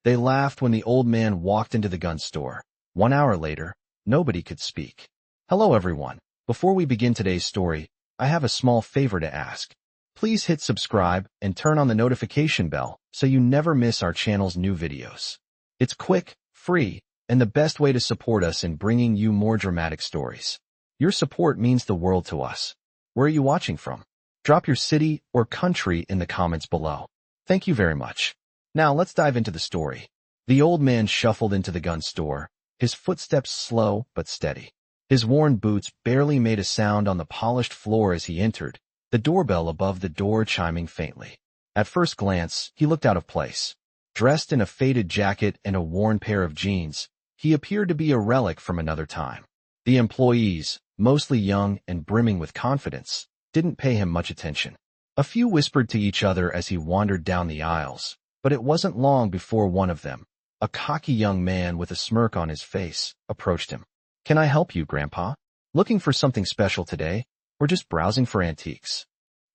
They laughed when the old man walked into the gun store. 1 hour later, nobody could speak. Hello everyone. Before we begin today's story, I have a small favor to ask. Please hit subscribe and turn on the notification bell so you never miss our channel's new videos. It's quick, free, and the best way to support us in bringing you more dramatic stories. Your support means the world to us. Where are you watching from? Drop your city or country in the comments below. Thank you very much. Now let's dive into the story. The old man shuffled into the gun store, his footsteps slow but steady. His worn boots barely made a sound on the polished floor as he entered, the doorbell above the door chiming faintly. At first glance, he looked out of place. Dressed in a faded jacket and a worn pair of jeans, he appeared to be a relic from another time. The employees, mostly young and brimming with confidence, didn't pay him much attention. A few whispered to each other as he wandered down the aisles, but it wasn't long before one of them, a cocky young man with a smirk on his face, approached him. "Can I help you, Grandpa? Looking for something special today, or just browsing for antiques?"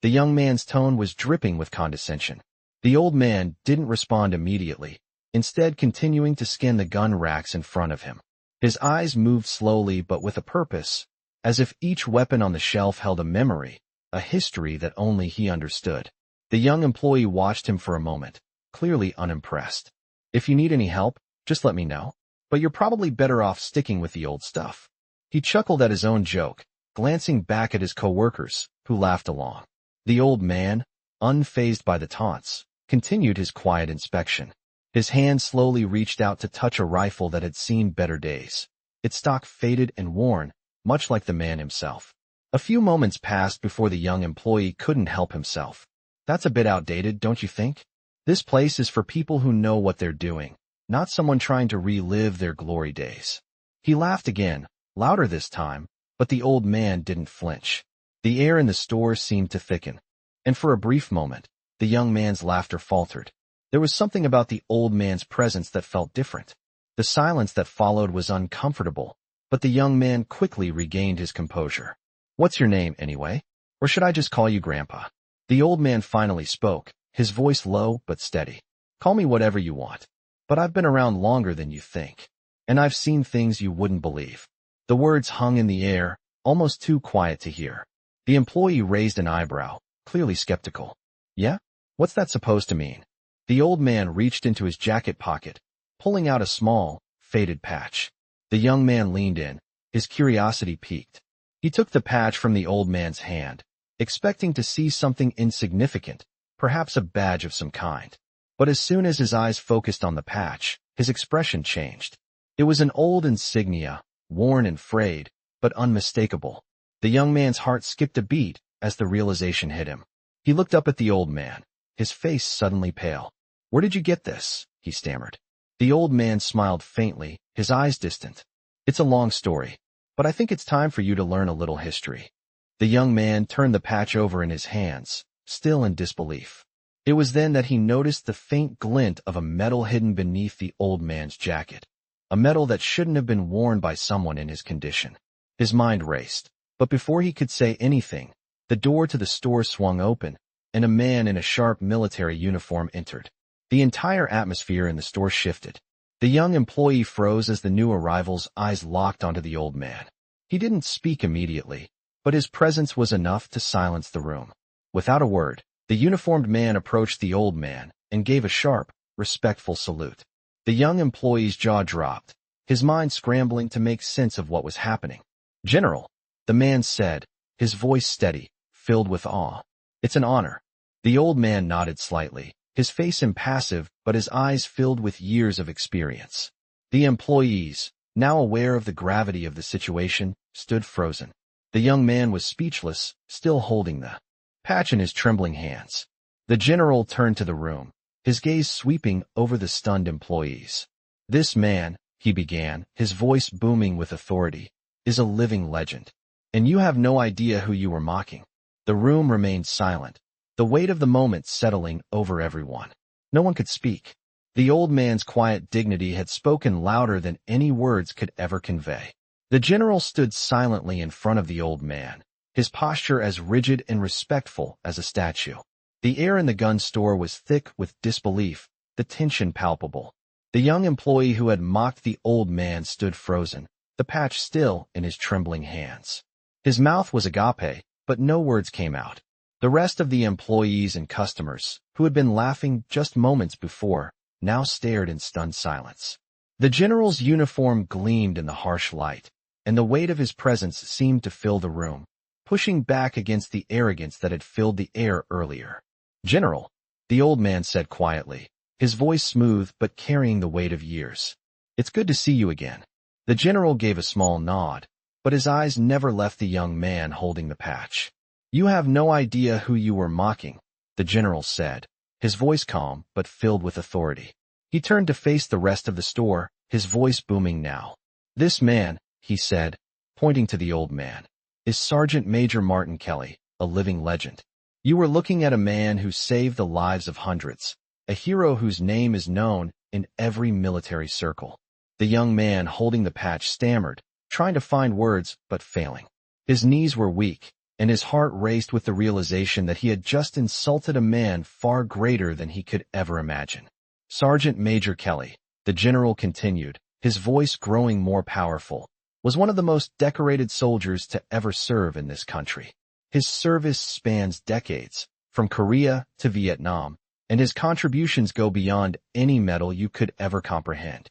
The young man's tone was dripping with condescension. The old man didn't respond immediately, instead continuing to scan the gun racks in front of him. His eyes moved slowly but with a purpose, as if each weapon on the shelf held a memory, a history that only he understood. The young employee watched him for a moment, clearly unimpressed. "If you need any help, just let me know. But you're probably better off sticking with the old stuff." He chuckled at his own joke, glancing back at his coworkers, who laughed along. The old man, unfazed by the taunts, continued his quiet inspection. His hand slowly reached out to touch a rifle that had seen better days. Its stock faded and worn, much like the man himself. A few moments passed before the young employee couldn't help himself. "That's a bit outdated, don't you think? This place is for people who know what they're doing, not someone trying to relive their glory days." He laughed again, louder this time, but the old man didn't flinch. The air in the store seemed to thicken, and for a brief moment, the young man's laughter faltered. There was something about the old man's presence that felt different. The silence that followed was uncomfortable, but the young man quickly regained his composure. "What's your name, anyway? Or should I just call you Grandpa?" The old man finally spoke, his voice low but steady. "Call me whatever you want. But I've been around longer than you think, and I've seen things you wouldn't believe." The words hung in the air, almost too quiet to hear. The employee raised an eyebrow, clearly skeptical. "Yeah? What's that supposed to mean?" The old man reached into his jacket pocket, pulling out a small, faded patch. The young man leaned in, his curiosity piqued. He took the patch from the old man's hand, expecting to see something insignificant, perhaps a badge of some kind. But as soon as his eyes focused on the patch, his expression changed. It was an old insignia, worn and frayed, but unmistakable. The young man's heart skipped a beat as the realization hit him. He looked up at the old man, his face suddenly pale. "Where did you get this?" he stammered. The old man smiled faintly, his eyes distant. "It's a long story, but I think it's time for you to learn a little history." The young man turned the patch over in his hands, still in disbelief. It was then that he noticed the faint glint of a metal hidden beneath the old man's jacket, a metal that shouldn't have been worn by someone in his condition. His mind raced, but before he could say anything, the door to the store swung open, and a man in a sharp military uniform entered. The entire atmosphere in the store shifted. The young employee froze as the new arrival's eyes locked onto the old man. He didn't speak immediately, but his presence was enough to silence the room. Without a word, the uniformed man approached the old man and gave a sharp, respectful salute. The young employee's jaw dropped, his mind scrambling to make sense of what was happening. "General," the man said, his voice steady, filled with awe. "It's an honor." The old man nodded slightly, his face impassive but his eyes filled with years of experience. The employees, now aware of the gravity of the situation, stood frozen. The young man was speechless, still holding the patch in his trembling hands. The general turned to the room, his gaze sweeping over the stunned employees. "This man," he began, his voice booming with authority, "is a living legend. And you have no idea who you were mocking." The room remained silent, the weight of the moment settling over everyone. No one could speak. The old man's quiet dignity had spoken louder than any words could ever convey. The general stood silently in front of the old man, his posture as rigid and respectful as a statue. The air in the gun store was thick with disbelief, the tension palpable. The young employee who had mocked the old man stood frozen, the patch still in his trembling hands. His mouth was agape, but no words came out. The rest of the employees and customers, who had been laughing just moments before, now stared in stunned silence. The general's uniform gleamed in the harsh light, and the weight of his presence seemed to fill the room, pushing back against the arrogance that had filled the air earlier. "General," the old man said quietly, his voice smooth but carrying the weight of years. "It's good to see you again." The general gave a small nod, but his eyes never left the young man holding the patch. "You have no idea who you were mocking," the general said, his voice calm but filled with authority. He turned to face the rest of the store, his voice booming now. "This man," he said, pointing to the old man, "is Sergeant Major Martin Kelly, a living legend. You were looking at a man who saved the lives of hundreds, a hero whose name is known in every military circle." The young man holding the patch stammered, trying to find words but failing. His knees were weak, and his heart raced with the realization that he had just insulted a man far greater than he could ever imagine. "Sergeant Major Kelly," the general continued, his voice growing more powerful, "was one of the most decorated soldiers to ever serve in this country. His service spans decades, from Korea to Vietnam, and his contributions go beyond any medal you could ever comprehend."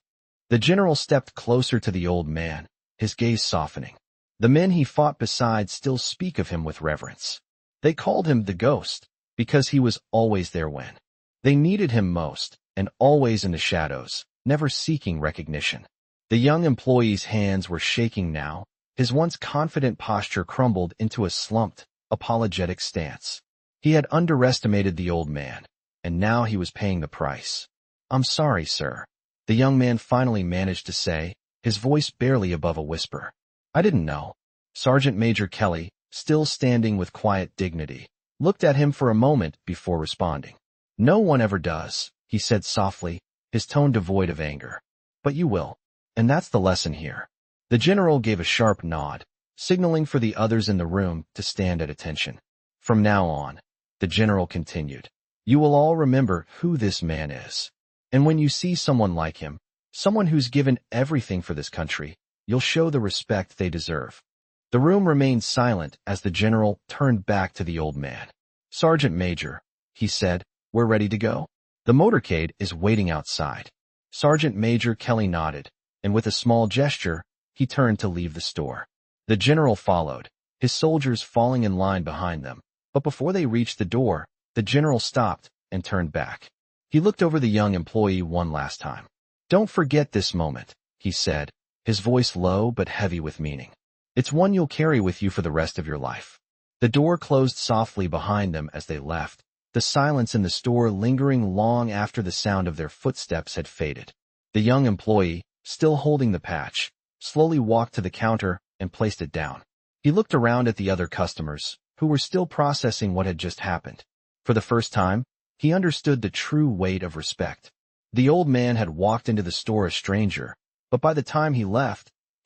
The general stepped closer to the old man, his gaze softening. "The men he fought beside still speak of him with reverence. They called him the Ghost, because he was always there when they needed him most, and always in the shadows, never seeking recognition." The young employee's hands were shaking now, his once confident posture crumbled into a slumped, apologetic stance. He had underestimated the old man, and now he was paying the price. "I'm sorry, sir," the young man finally managed to say, his voice barely above a whisper. "I didn't know." Sergeant Major Kelly, still standing with quiet dignity, looked at him for a moment before responding. "No one ever does," he said softly, his tone devoid of anger. "But you will. And that's the lesson here." The general gave a sharp nod, signaling for the others in the room to stand at attention. "From now on," the general continued, "you will all remember who this man is. And when you see someone like him, someone who's given everything for this country, you'll show the respect they deserve." The room remained silent as the general turned back to the old man. "Sergeant Major," he said, "we're ready to go. The motorcade is waiting outside." Sergeant Major Kelly nodded, and with a small gesture, he turned to leave the store. The general followed, his soldiers falling in line behind them. But before they reached the door, the general stopped and turned back. He looked over the young employee one last time. "Don't forget this moment," he said, his voice low but heavy with meaning. "It's one you'll carry with you for the rest of your life." The door closed softly behind them as they left, the silence in the store lingering long after the sound of their footsteps had faded. The young employee, still holding the patch, slowly walked to the counter and placed it down. He looked around at the other customers, who were still processing what had just happened. For the first time, he understood the true weight of respect. The old man had walked into the store a stranger, but by the time he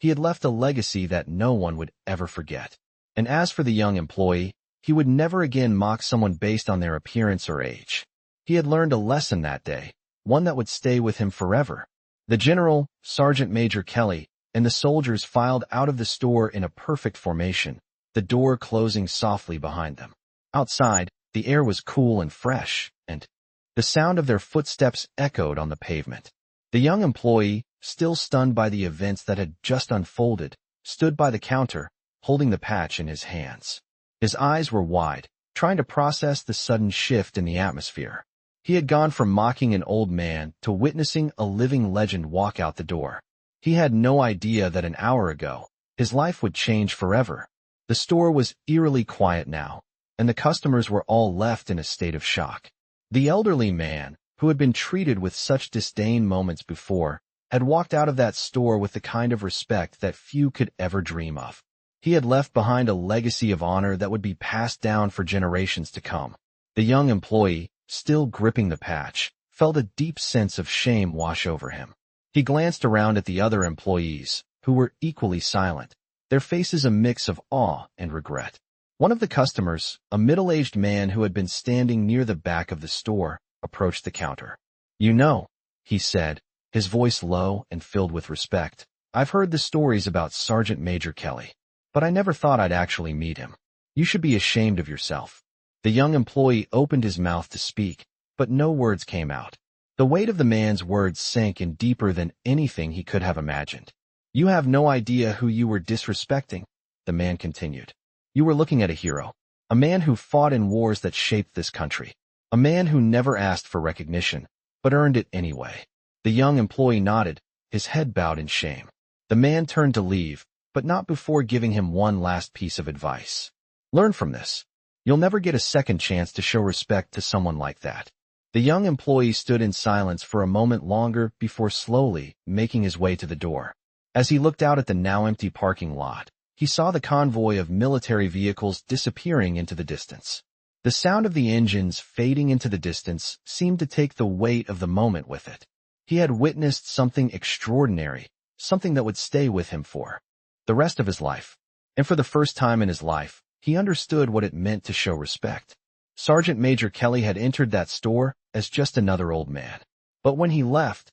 had left a legacy that no one would ever forget. And as for the young employee, he would never again mock someone based on their appearance or age. He had learned a lesson that day, one that would stay with him forever. The general, Sergeant Major Kelly, and the soldiers filed out of the store in a perfect formation, the door closing softly behind them. Outside, the air was cool and fresh, and the sound of their footsteps echoed on the pavement. The young employee, still stunned by the events that had just unfolded, stood by the counter, holding the patch in his hands. His eyes were wide, trying to process the sudden shift in the atmosphere. He had gone from mocking an old man to witnessing a living legend walk out the door. He had no idea that an hour ago, his life would change forever. The store was eerily quiet now, and the customers were all left in a state of shock. The elderly man, who had been treated with such disdain moments before, had walked out of that store with the kind of respect that few could ever dream of. He had left behind a legacy of honor that would be passed down for generations to come. The young employee, still gripping the patch, felt a deep sense of shame wash over him. He glanced around at the other employees, who were equally silent, their faces a mix of awe and regret. One of the customers, a middle-aged man who had been standing near the back of the store, approached the counter. "You know," he said, his voice low and filled with respect. "I've heard the stories about Sergeant Major Kelly, but I never thought I'd actually meet him. You should be ashamed of yourself." The young employee opened his mouth to speak, but no words came out. The weight of the man's words sank in deeper than anything he could have imagined. "You have no idea who you were disrespecting," the man continued. "You were looking at a hero, a man who fought in wars that shaped this country, a man who never asked for recognition, but earned it anyway." The young employee nodded, his head bowed in shame. The man turned to leave, but not before giving him one last piece of advice. "Learn from this. You'll never get a second chance to show respect to someone like that." The young employee stood in silence for a moment longer before slowly making his way to the door. As he looked out at the now empty parking lot, he saw the convoy of military vehicles disappearing into the distance. The sound of the engines fading into the distance seemed to take the weight of the moment with it. He had witnessed something extraordinary, something that would stay with him for the rest of his life. And for the first time in his life, he understood what it meant to show respect. Sergeant Major Kelly had entered that store as just another old man. But when he left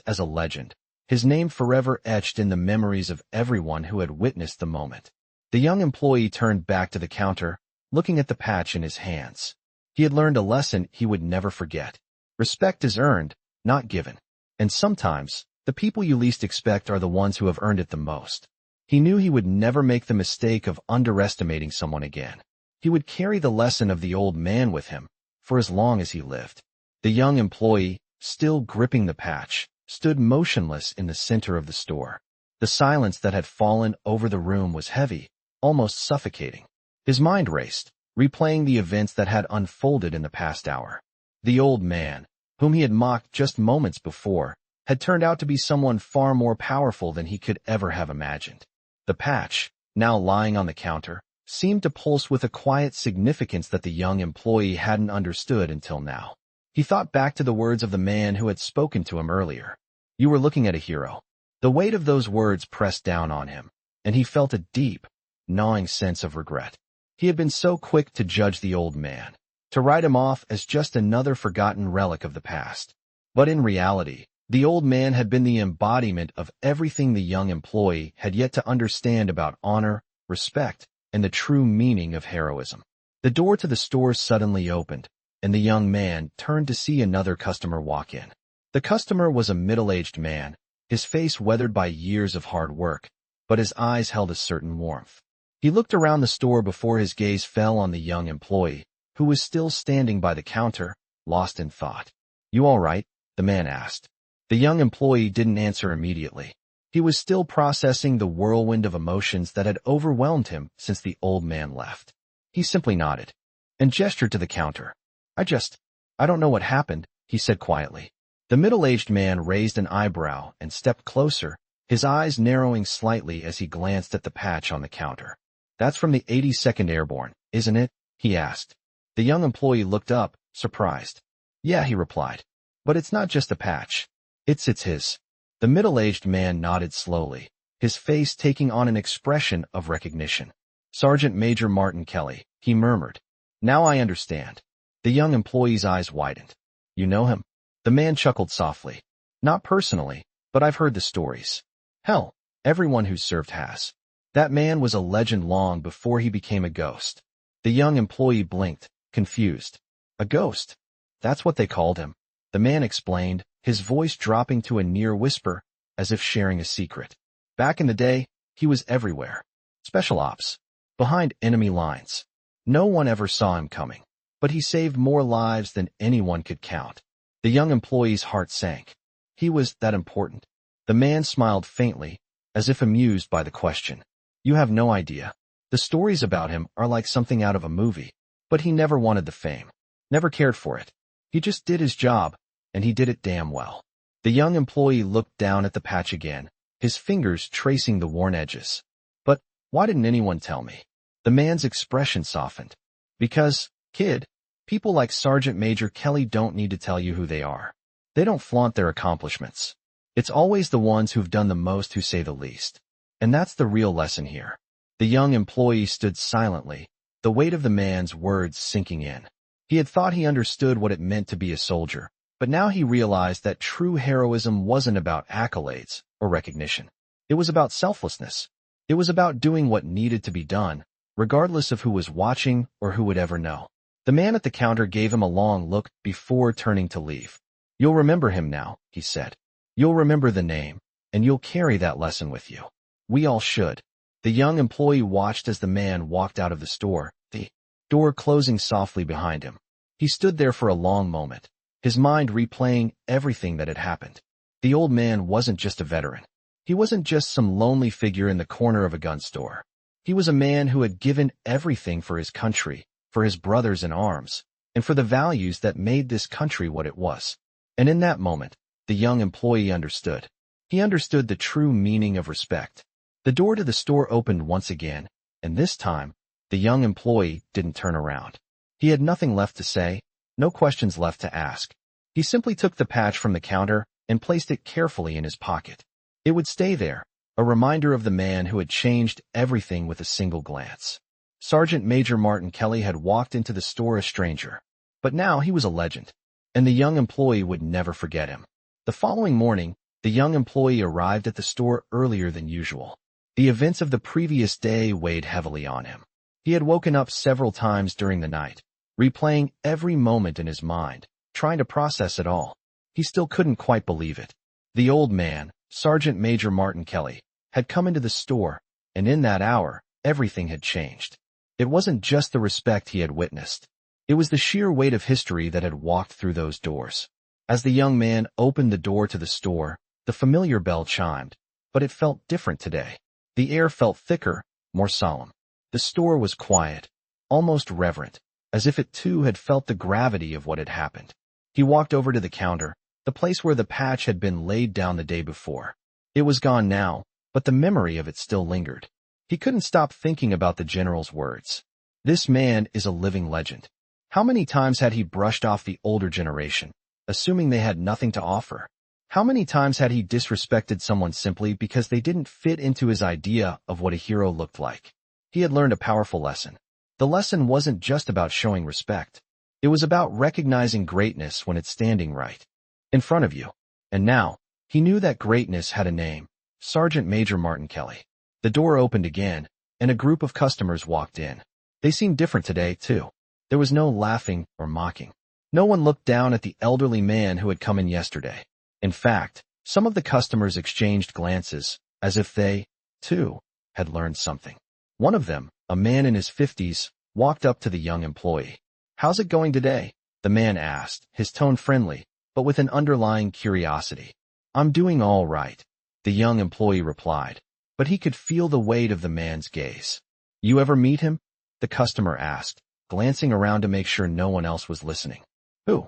as a legend, his name forever etched in the memories of everyone who had witnessed the moment. The young employee turned back to the counter, looking at the patch in his hands. He had learned a lesson he would never forget. Respect is earned, not given. And sometimes, the people you least expect are the ones who have earned it the most. He knew he would never make the mistake of underestimating someone again. He would carry the lesson of the old man with him for as long as he lived. The young employee, still gripping the patch, stood motionless in the center of the store. The silence that had fallen over the room was heavy, almost suffocating. His mind raced, replaying the events that had unfolded in the past hour. The old man, whom he had mocked just moments before, had turned out to be someone far more powerful than he could ever have imagined. The patch, now lying on the counter, seemed to pulse with a quiet significance that the young employee hadn't understood until now. He thought back to the words of the man who had spoken to him earlier. "You were looking at a hero." The weight of those words pressed down on him, and he felt a deep, gnawing sense of regret. He had been so quick to judge the old man, to write him off as just another forgotten relic of the past. But in reality, the old man had been the embodiment of everything the young employee had yet to understand about honor, respect, and the true meaning of heroism. The door to the store suddenly opened, and the young man turned to see another customer walk in. The customer was a middle-aged man, his face weathered by years of hard work, but his eyes held a certain warmth. He looked around the store before his gaze fell on the young employee, who was still standing by the counter, lost in thought. "You all right?" the man asked. The young employee didn't answer immediately. He was still processing the whirlwind of emotions that had overwhelmed him since the old man left. He simply nodded and gestured to the counter. I don't know what happened," he said quietly. The middle-aged man raised an eyebrow and stepped closer, his eyes narrowing slightly as he glanced at the patch on the counter. "That's from the 82nd Airborne, isn't it?" he asked. The young employee looked up, surprised. "Yeah," he replied. "But it's not just a patch. It's his." The middle-aged man nodded slowly, his face taking on an expression of recognition. "Sergeant Major Martin Kelly," he murmured. "Now I understand." The young employee's eyes widened. "You know him?" The man chuckled softly. "Not personally, but I've heard the stories. Hell, everyone who's served has. That man was a legend long before he became a ghost." The young employee blinked, confused. "A ghost? That's what they called him," the man explained, his voice dropping to a near whisper, as if sharing a secret. "Back in the day, he was everywhere. Special ops. Behind enemy lines. No one ever saw him coming, but he saved more lives than anyone could count." The young employee's heart sank. He was that important. The man smiled faintly, as if amused by the question. "You have no idea. The stories about him are like something out of a movie, but he never wanted the fame. Never cared for it. He just did his job, and he did it damn well." The young employee looked down at the patch again, his fingers tracing the worn edges. "But why didn't anyone tell me?" The man's expression softened. "Because, kid, people like Sergeant Major Kelly don't need to tell you who they are. They don't flaunt their accomplishments. It's always the ones who've done the most who say the least. And that's the real lesson here." The young employee stood silently, the weight of the man's words sinking in. He had thought he understood what it meant to be a soldier, But now he realized that true heroism wasn't about accolades or recognition. It was about selflessness. It was about doing what needed to be done, regardless of who was watching or who would ever know. The man at the counter gave him a long look before turning to leave. "You'll remember him now," he said. "You'll remember the name, and you'll carry that lesson with you. We all should." The young employee watched as the man walked out of the store, the door closing softly behind him. He stood there for a long moment, his mind replaying everything that had happened. The old man wasn't just a veteran. He wasn't just some lonely figure in the corner of a gun store. He was a man who had given everything for his country, for his brothers in arms, and for the values that made this country what it was. And in that moment, the young employee understood. He understood the true meaning of respect. The door to the store opened once again, and this time, the young employee didn't turn around. He had nothing left to say, no questions left to ask. He simply took the patch from the counter and placed it carefully in his pocket. It would stay there, a reminder of the man who had changed everything with a single glance. Sergeant Major Martin Kelly had walked into the store a stranger, but now he was a legend, and the young employee would never forget him. The following morning, the young employee arrived at the store earlier than usual. The events of the previous day weighed heavily on him. He had woken up several times during the night, replaying every moment in his mind, trying to process it all. He still couldn't quite believe it. The old man, Sergeant Major Martin Kelly, had come into the store, and in that hour, everything had changed. It wasn't just the respect he had witnessed. It was the sheer weight of history that had walked through those doors. As the young man opened the door to the store, the familiar bell chimed, but it felt different today. The air felt thicker, more solemn. The store was quiet, almost reverent, as if it too had felt the gravity of what had happened. He walked over to the counter, the place where the patch had been laid down the day before. It was gone now, but the memory of it still lingered. He couldn't stop thinking about the general's words. This man is a living legend. How many times had he brushed off the older generation, assuming they had nothing to offer? How many times had he disrespected someone simply because they didn't fit into his idea of what a hero looked like? He had learned a powerful lesson. The lesson wasn't just about showing respect. It was about recognizing greatness when it's standing right in front of you. And now, he knew that greatness had a name: Sergeant Major Martin Kelly. The door opened again, and a group of customers walked in. They seemed different today, too. There was no laughing or mocking. No one looked down at the elderly man who had come in yesterday. In fact, some of the customers exchanged glances, as if they, too, had learned something. One of them, a man in his 50s, walked up to the young employee. "How's it going today?" the man asked, his tone friendly, but with an underlying curiosity. "I'm doing all right," the young employee replied, but he could feel the weight of the man's gaze. "You ever meet him?" the customer asked, glancing around to make sure no one else was listening. "Who?"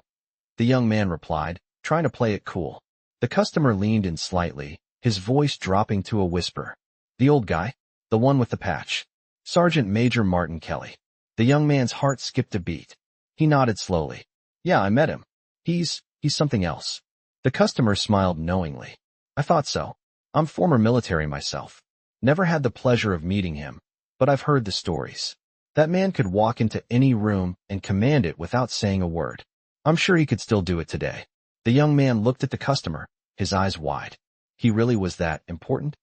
the young man replied, trying to play it cool. The customer leaned in slightly, his voice dropping to a whisper. "The old guy? The one with the patch. Sergeant Major Martin Kelly." The young man's heart skipped a beat. He nodded slowly. "Yeah, I met him. He's something else." The customer smiled knowingly. "I thought so. I'm former military myself. Never had the pleasure of meeting him, but I've heard the stories. That man could walk into any room and command it without saying a word. I'm sure he could still do it today." The young man looked at the customer, his eyes wide. He really was that important?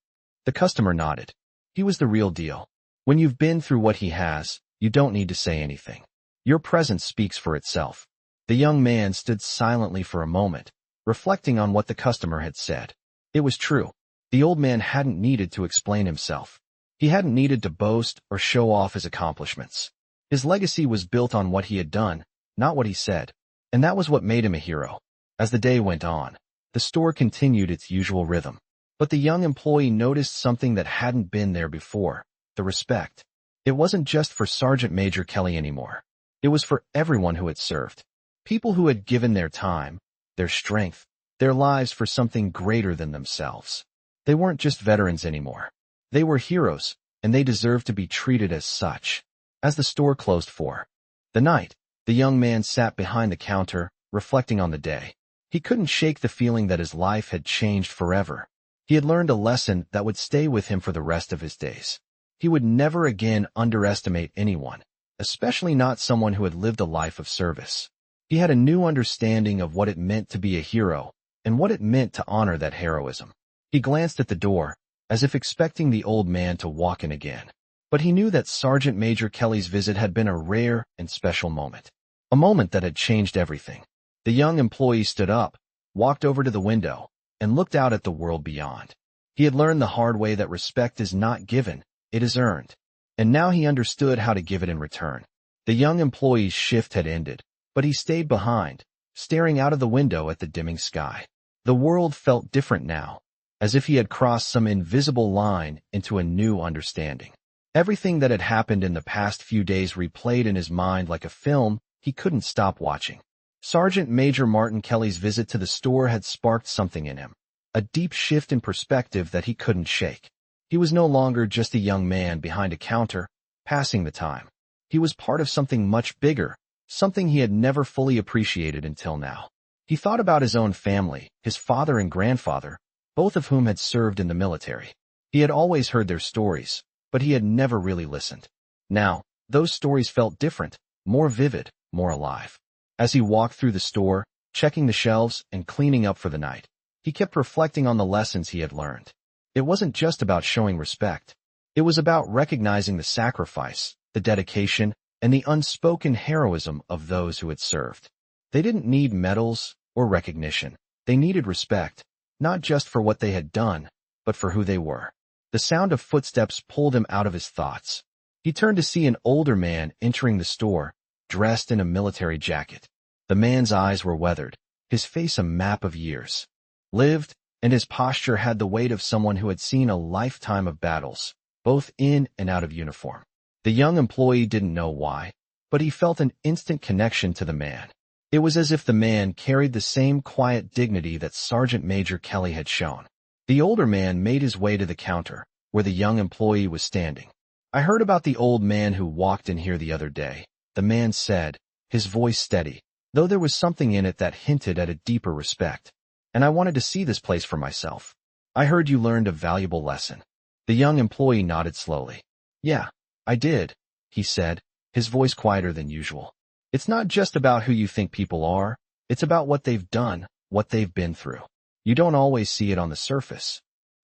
The customer nodded. He was the real deal. When you've been through what he has, you don't need to say anything. Your presence speaks for itself. The young man stood silently for a moment, reflecting on what the customer had said. It was true. The old man hadn't needed to explain himself. He hadn't needed to boast or show off his accomplishments. His legacy was built on what he had done, not what he said, and that was what made him a hero. As the day went on, the store continued its usual rhythm. But the young employee noticed something that hadn't been there before: the respect. It wasn't just for Sergeant Major Kelly anymore. It was for everyone who had served. People who had given their time, their strength, their lives for something greater than themselves. They weren't just veterans anymore. They were heroes, and they deserved to be treated as such. As the store closed for the night, the young man sat behind the counter, reflecting on the day. He couldn't shake the feeling that his life had changed forever. He had learned a lesson that would stay with him for the rest of his days. He would never again underestimate anyone, especially not someone who had lived a life of service. He had a new understanding of what it meant to be a hero and what it meant to honor that heroism. He glanced at the door, as if expecting the old man to walk in again. But he knew that Sergeant Major Kelly's visit had been a rare and special moment. A moment that had changed everything. The young employee stood up, walked over to the window, and looked out at the world beyond. He had learned the hard way that respect is not given, it is earned. And now he understood how to give it in return. The young employee's shift had ended, but he stayed behind, staring out of the window at the dimming sky. The world felt different now, as if he had crossed some invisible line into a new understanding. Everything that had happened in the past few days replayed in his mind like a film he couldn't stop watching. Sergeant Major Martin Kelly's visit to the store had sparked something in him, a deep shift in perspective that he couldn't shake. He was no longer just a young man behind a counter, passing the time. He was part of something much bigger, something he had never fully appreciated until now. He thought about his own family, his father and grandfather, both of whom had served in the military. He had always heard their stories, but he had never really listened. Now, those stories felt different, more vivid, more alive. As he walked through the store, checking the shelves and cleaning up for the night, he kept reflecting on the lessons he had learned. It wasn't just about showing respect. It was about recognizing the sacrifice, the dedication, and the unspoken heroism of those who had served. They didn't need medals or recognition. They needed respect, not just for what they had done, but for who they were. The sound of footsteps pulled him out of his thoughts. He turned to see an older man entering the store, dressed in a military jacket. The man's eyes were weathered, his face a map of years lived, and his posture had the weight of someone who had seen a lifetime of battles, both in and out of uniform. The young employee didn't know why, but he felt an instant connection to the man. It was as if the man carried the same quiet dignity that Sergeant Major Kelly had shown. The older man made his way to the counter, where the young employee was standing. "I heard about the old man who walked in here the other day," the man said, his voice steady, though there was something in it that hinted at a deeper respect. "And I wanted to see this place for myself. I heard you learned a valuable lesson." The young employee nodded slowly. "Yeah, I did," he said, his voice quieter than usual. "It's not just about who you think people are, it's about what they've done, what they've been through. You don't always see it on the surface."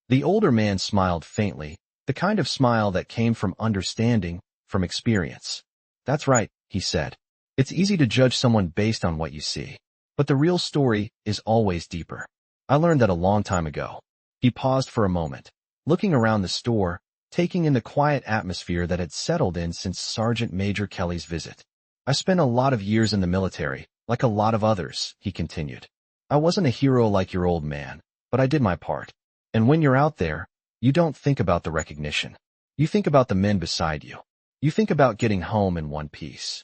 The older man smiled faintly, the kind of smile that came from understanding, from experience. "That's right," he said. "It's easy to judge someone based on what you see. But the real story is always deeper. I learned that a long time ago." He paused for a moment, looking around the store, taking in the quiet atmosphere that had settled in since Sergeant Major Kelly's visit. "I spent a lot of years in the military, like a lot of others," he continued. "I wasn't a hero like your old man, but I did my part. And when you're out there, you don't think about the recognition. You think about the men beside you. You think about getting home in one piece."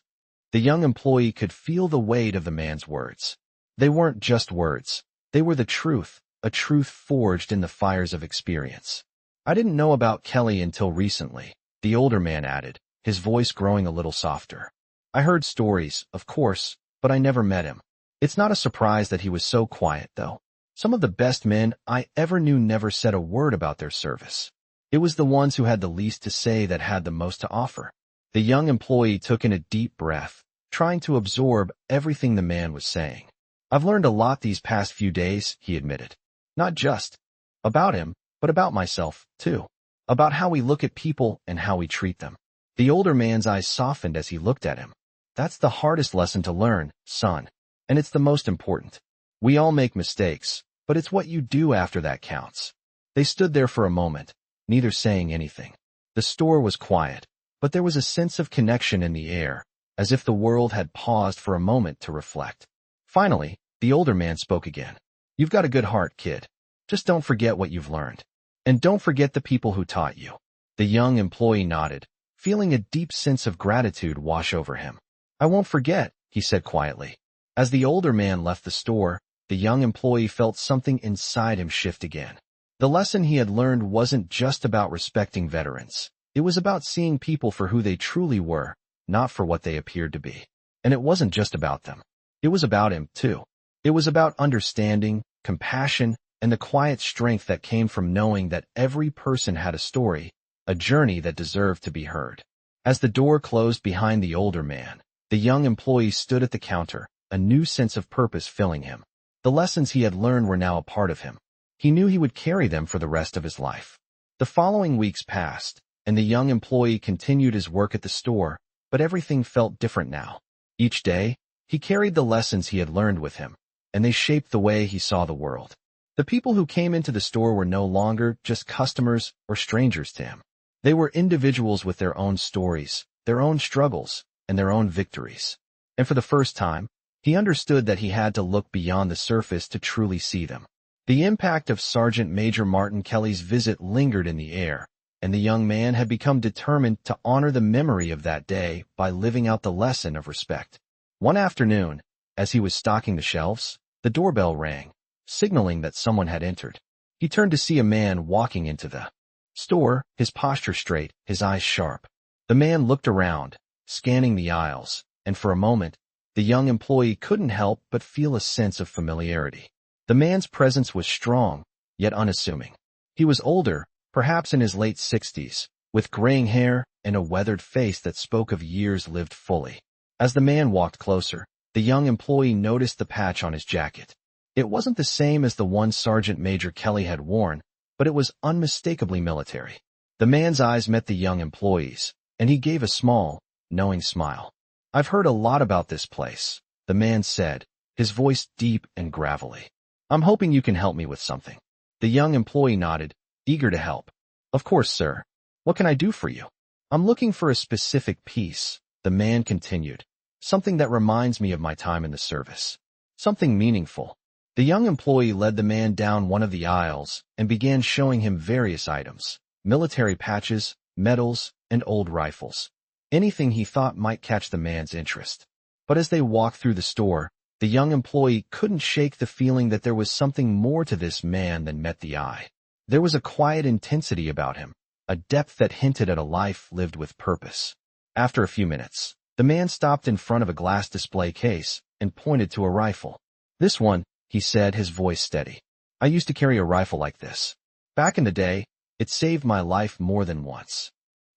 The young employee could feel the weight of the man's words. They weren't just words. They were the truth, a truth forged in the fires of experience. "I didn't know about Kelly until recently," the older man added, his voice growing a little softer. "I heard stories, of course, but I never met him. It's not a surprise that he was so quiet, though. Some of the best men I ever knew never said a word about their service. It was the ones who had the least to say that had the most to offer." The young employee took in a deep breath, trying to absorb everything the man was saying. "I've learned a lot these past few days," he admitted. "Not just about him, but about myself, too. About how we look at people and how we treat them." The older man's eyes softened as he looked at him. "That's the hardest lesson to learn, son. And it's the most important. We all make mistakes, but it's what you do after that counts." They stood there for a moment, neither saying anything. The store was quiet, but there was a sense of connection in the air, as if the world had paused for a moment to reflect. Finally, the older man spoke again. "You've got a good heart, kid. Just don't forget what you've learned. And don't forget the people who taught you." The young employee nodded, feeling a deep sense of gratitude wash over him. "I won't forget," he said quietly. As the older man left the store, the young employee felt something inside him shift again. The lesson he had learned wasn't just about respecting veterans. It was about seeing people for who they truly were, not for what they appeared to be. And it wasn't just about them. It was about him, too. It was about understanding, compassion, and the quiet strength that came from knowing that every person had a story, a journey that deserved to be heard. As the door closed behind the older man, the young employee stood at the counter, a new sense of purpose filling him. The lessons he had learned were now a part of him. He knew he would carry them for the rest of his life. The following weeks passed, and the young employee continued his work at the store, but everything felt different now. Each day, he carried the lessons he had learned with him, and they shaped the way he saw the world. The people who came into the store were no longer just customers or strangers to him. They were individuals with their own stories, their own struggles, and their own victories. And for the first time, he understood that he had to look beyond the surface to truly see them. The impact of Sergeant Major Martin Kelly's visit lingered in the air, and the young man had become determined to honor the memory of that day by living out the lesson of respect. One afternoon, as he was stocking the shelves, the doorbell rang, signaling that someone had entered. He turned to see a man walking into the store, his posture straight, his eyes sharp. The man looked around, scanning the aisles, and for a moment, the young employee couldn't help but feel a sense of familiarity. The man's presence was strong, yet unassuming. He was older, perhaps in his late 60s, with graying hair and a weathered face that spoke of years lived fully. As the man walked closer, the young employee noticed the patch on his jacket. It wasn't the same as the one Sergeant Major Kelly had worn, but it was unmistakably military. The man's eyes met the young employee's, and he gave a small, knowing smile. "I've heard a lot about this place," the man said, his voice deep and gravelly. "I'm hoping you can help me with something." The young employee nodded, eager to help. "Of course, sir. What can I do for you?" "I'm looking for a specific piece," the man continued. "Something that reminds me of my time in the service. Something meaningful." The young employee led the man down one of the aisles and began showing him various items: military patches, medals, and old rifles. Anything he thought might catch the man's interest. But as they walked through the store, the young employee couldn't shake the feeling that there was something more to this man than met the eye. There was a quiet intensity about him, a depth that hinted at a life lived with purpose. After a few minutes, the man stopped in front of a glass display case and pointed to a rifle. "This one," he said, his voice steady. "I used to carry a rifle like this. Back in the day, it saved my life more than once."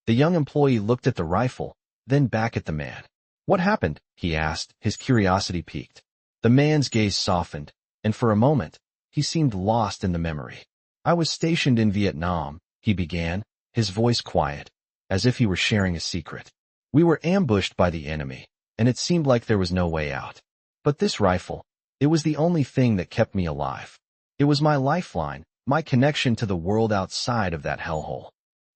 The young employee looked at the rifle, then back at the man. "What happened?" he asked, his curiosity piqued. The man's gaze softened, and for a moment, he seemed lost in the memory. "I was stationed in Vietnam," he began, his voice quiet, as if he were sharing a secret. "We were ambushed by the enemy, and it seemed like there was no way out. But this rifle, it was the only thing that kept me alive. It was my lifeline, my connection to the world outside of that hellhole."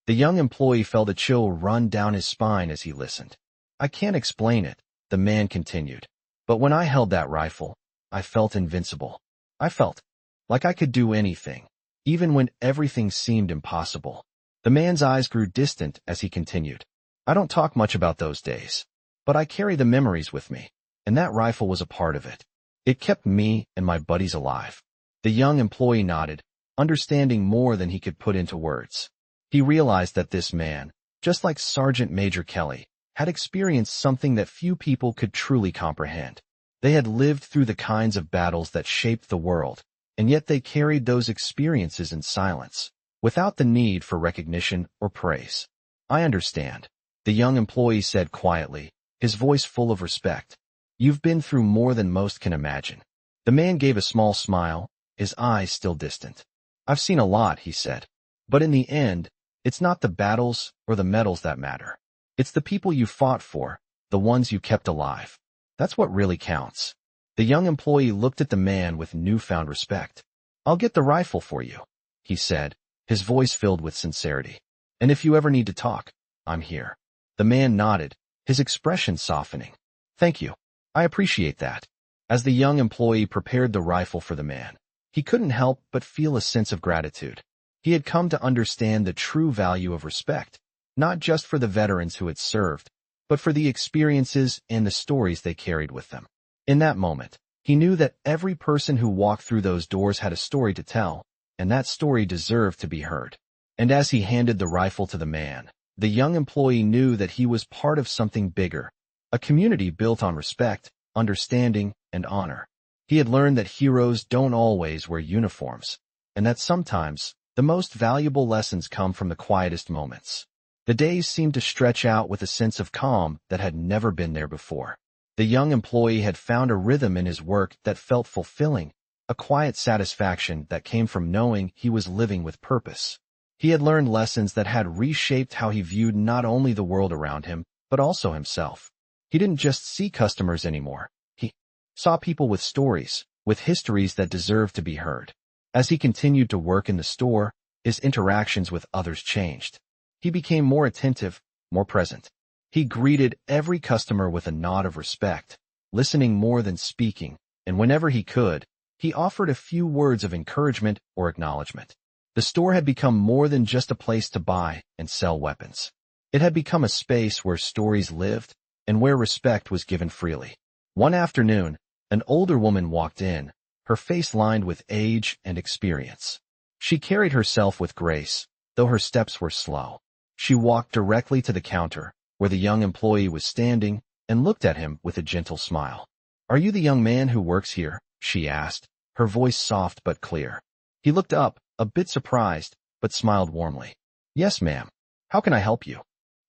The young employee felt a chill run down his spine as he listened. "I can't explain it," the man continued. "But when I held that rifle, I felt invincible. I felt like I could do anything, even when everything seemed impossible." The man's eyes grew distant as he continued. "I don't talk much about those days, but I carry the memories with me, and that rifle was a part of it. It kept me and my buddies alive." The young employee nodded, understanding more than he could put into words. He realized that this man, just like Sergeant Major Kelly, had experienced something that few people could truly comprehend. They had lived through the kinds of battles that shaped the world, and yet they carried those experiences in silence, without the need for recognition or praise. "I understand," the young employee said quietly, his voice full of respect. "You've been through more than most can imagine." The man gave a small smile, his eyes still distant. "I've seen a lot," he said. "But in the end, it's not the battles or the medals that matter. It's the people you fought for, the ones you kept alive. That's what really counts." The young employee looked at the man with newfound respect. "I'll get the rifle for you," he said, his voice filled with sincerity. "And if you ever need to talk, I'm here." The man nodded, his expression softening. "Thank you. I appreciate that." As the young employee prepared the rifle for the man, he couldn't help but feel a sense of gratitude. He had come to understand the true value of respect, not just for the veterans who had served, but for the experiences and the stories they carried with them. In that moment, he knew that every person who walked through those doors had a story to tell, and that story deserved to be heard. And as he handed the rifle to the man, the young employee knew that he was part of something bigger, a community built on respect, understanding, and honor. He had learned that heroes don't always wear uniforms, and that sometimes, the most valuable lessons come from the quietest moments. The days seemed to stretch out with a sense of calm that had never been there before. The young employee had found a rhythm in his work that felt fulfilling, a quiet satisfaction that came from knowing he was living with purpose. He had learned lessons that had reshaped how he viewed not only the world around him, but also himself. He didn't just see customers anymore. He saw people with stories, with histories that deserved to be heard. As he continued to work in the store, his interactions with others changed. He became more attentive, more present. He greeted every customer with a nod of respect, listening more than speaking, and whenever he could, he offered a few words of encouragement or acknowledgement. The store had become more than just a place to buy and sell weapons. It had become a space where stories lived and where respect was given freely. One afternoon, an older woman walked in, her face lined with age and experience. She carried herself with grace, though her steps were slow. She walked directly to the counter, where the young employee was standing, and looked at him with a gentle smile. "Are you the young man who works here?" she asked, her voice soft but clear. He looked up, a bit surprised, but smiled warmly. "Yes, ma'am. How can I help you?"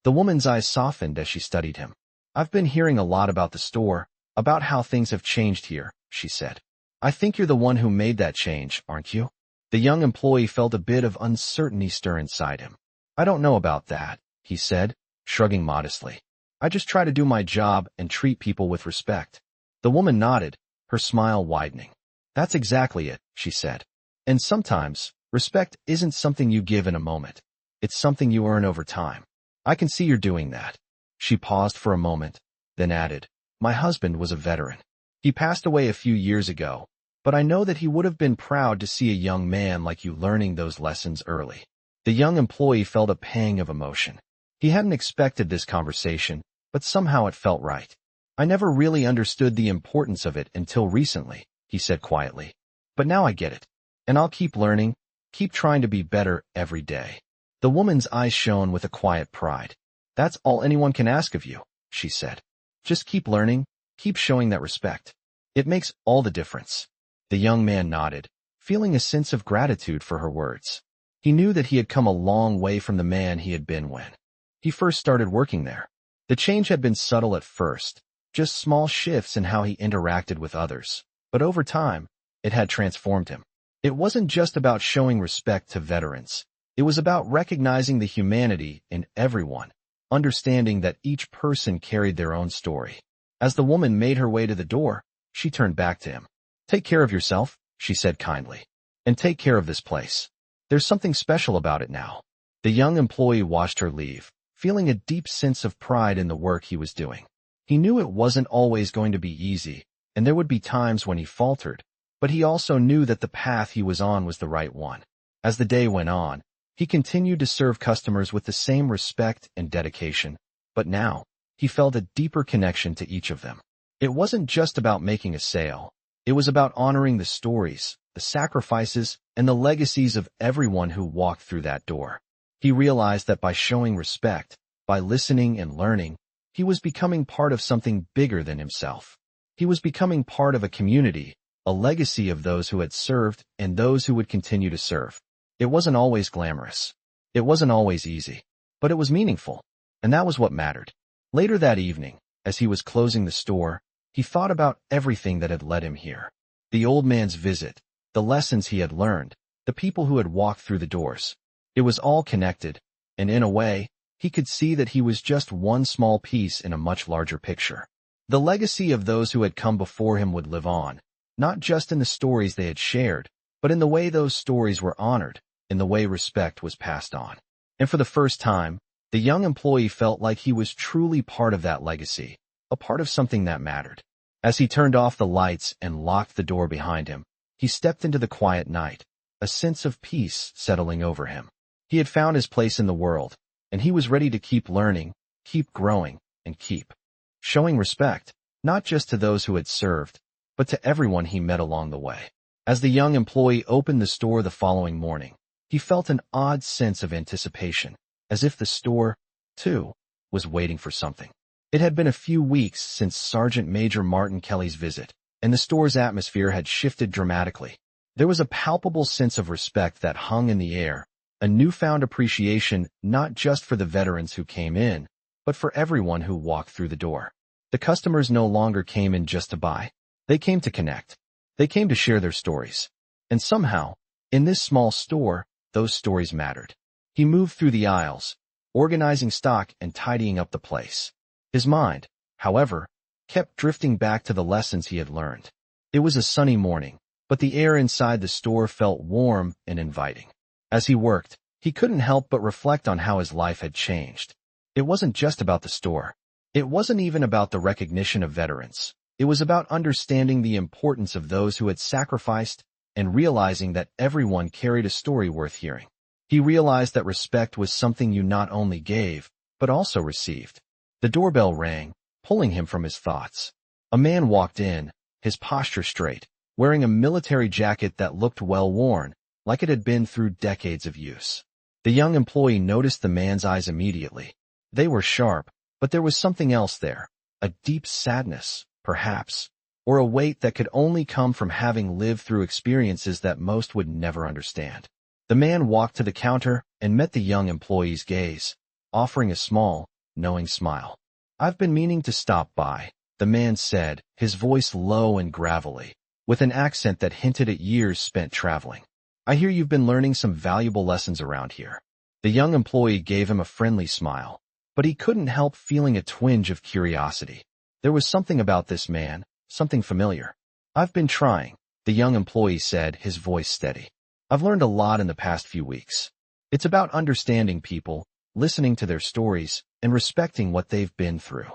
The woman's eyes softened as she studied him. "I've been hearing a lot about the store, about how things have changed here," she said. "I think you're the one who made that change, aren't you?" The young employee felt a bit of uncertainty stir inside him. "I don't know about that," he said, shrugging modestly. "I just try to do my job and treat people with respect." The woman nodded, her smile widening. "That's exactly it," she said. "And sometimes, respect isn't something you give in a moment. It's something you earn over time. I can see you're doing that." She paused for a moment, then added, "My husband was a veteran. He passed away a few years ago, but I know that he would have been proud to see a young man like you learning those lessons early." The young employee felt a pang of emotion. He hadn't expected this conversation, but somehow it felt right. "I never really understood the importance of it until recently," he said quietly. "But now I get it. And I'll keep learning, keep trying to be better every day." The woman's eyes shone with a quiet pride. "That's all anyone can ask of you," she said. "Just keep learning, keep showing that respect. It makes all the difference." The young man nodded, feeling a sense of gratitude for her words. He knew that he had come a long way from the man he had been when he first started working there. The change had been subtle at first, just small shifts in how he interacted with others, but over time, it had transformed him. It wasn't just about showing respect to veterans. It was about recognizing the humanity in everyone, understanding that each person carried their own story. As the woman made her way to the door, she turned back to him. "Take care of yourself," she said kindly, "and take care of this place. There's something special about it now." The young employee watched her leave, feeling a deep sense of pride in the work he was doing. He knew it wasn't always going to be easy, and there would be times when he faltered, but he also knew that the path he was on was the right one. As the day went on, he continued to serve customers with the same respect and dedication, but now, he felt a deeper connection to each of them. It wasn't just about making a sale. It was about honoring the stories, the sacrifices, and the legacies of everyone who walked through that door. He realized that by showing respect, by listening and learning, he was becoming part of something bigger than himself. He was becoming part of a community, a legacy of those who had served and those who would continue to serve. It wasn't always glamorous. It wasn't always easy, but it was meaningful, and that was what mattered. Later that evening, as he was closing the store, he thought about everything that had led him here. The old man's visit, the lessons he had learned, the people who had walked through the doors. It was all connected, and in a way, he could see that he was just one small piece in a much larger picture. The legacy of those who had come before him would live on, not just in the stories they had shared, but in the way those stories were honored, in the way respect was passed on. And for the first time, the young employee felt like he was truly part of that legacy, a part of something that mattered. As he turned off the lights and locked the door behind him, he stepped into the quiet night, a sense of peace settling over him. He had found his place in the world, and he was ready to keep learning, keep growing, and keep showing respect, not just to those who had served, but to everyone he met along the way. As the young employee opened the store the following morning, he felt an odd sense of anticipation, as if the store, too, was waiting for something. It had been a few weeks since Sergeant Major Martin Kelly's visit, and the store's atmosphere had shifted dramatically. There was a palpable sense of respect that hung in the air, a newfound appreciation not just for the veterans who came in, but for everyone who walked through the door. The customers no longer came in just to buy. They came to connect. They came to share their stories. And somehow, in this small store, those stories mattered. He moved through the aisles, organizing stock and tidying up the place. His mind, however, kept drifting back to the lessons he had learned. It was a sunny morning, but the air inside the store felt warm and inviting. As he worked, he couldn't help but reflect on how his life had changed. It wasn't just about the store. It wasn't even about the recognition of veterans. It was about understanding the importance of those who had sacrificed and realizing that everyone carried a story worth hearing. He realized that respect was something you not only gave, but also received. The doorbell rang, pulling him from his thoughts. A man walked in, his posture straight, wearing a military jacket that looked well worn, like it had been through decades of use. The young employee noticed the man's eyes immediately. They were sharp, but there was something else there, a deep sadness, perhaps, or a weight that could only come from having lived through experiences that most would never understand. The man walked to the counter and met the young employee's gaze, offering a small, knowing smile. "I've been meaning to stop by," the man said, his voice low and gravelly, with an accent that hinted at years spent traveling. "I hear you've been learning some valuable lessons around here." The young employee gave him a friendly smile, but he couldn't help feeling a twinge of curiosity. There was something about this man, something familiar. "I've been trying," the young employee said, his voice steady. "I've learned a lot in the past few weeks. It's about understanding people, listening to their stories, and respecting what they've been through."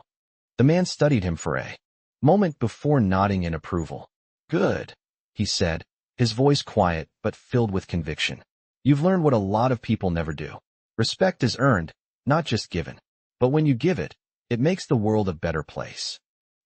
The man studied him for a moment before nodding in approval. "Good," he said, his voice quiet but filled with conviction. "You've learned what a lot of people never do. Respect is earned, not just given. But when you give it, it makes the world a better place."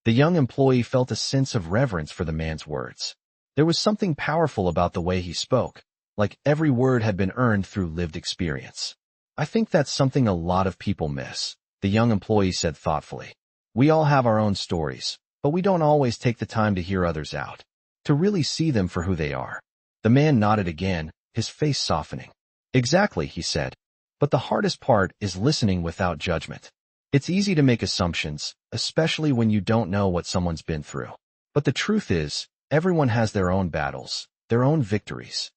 The young employee felt a sense of reverence for the man's words. There was something powerful about the way he spoke, like every word had been earned through lived experience. "I think that's something a lot of people miss," the young employee said thoughtfully. "We all have our own stories, but we don't always take the time to hear others out, to really see them for who they are." The man nodded again, his face softening. "Exactly," he said. "But the hardest part is listening without judgment. It's easy to make assumptions, especially when you don't know what someone's been through. But the truth is, everyone has their own battles, their own victories."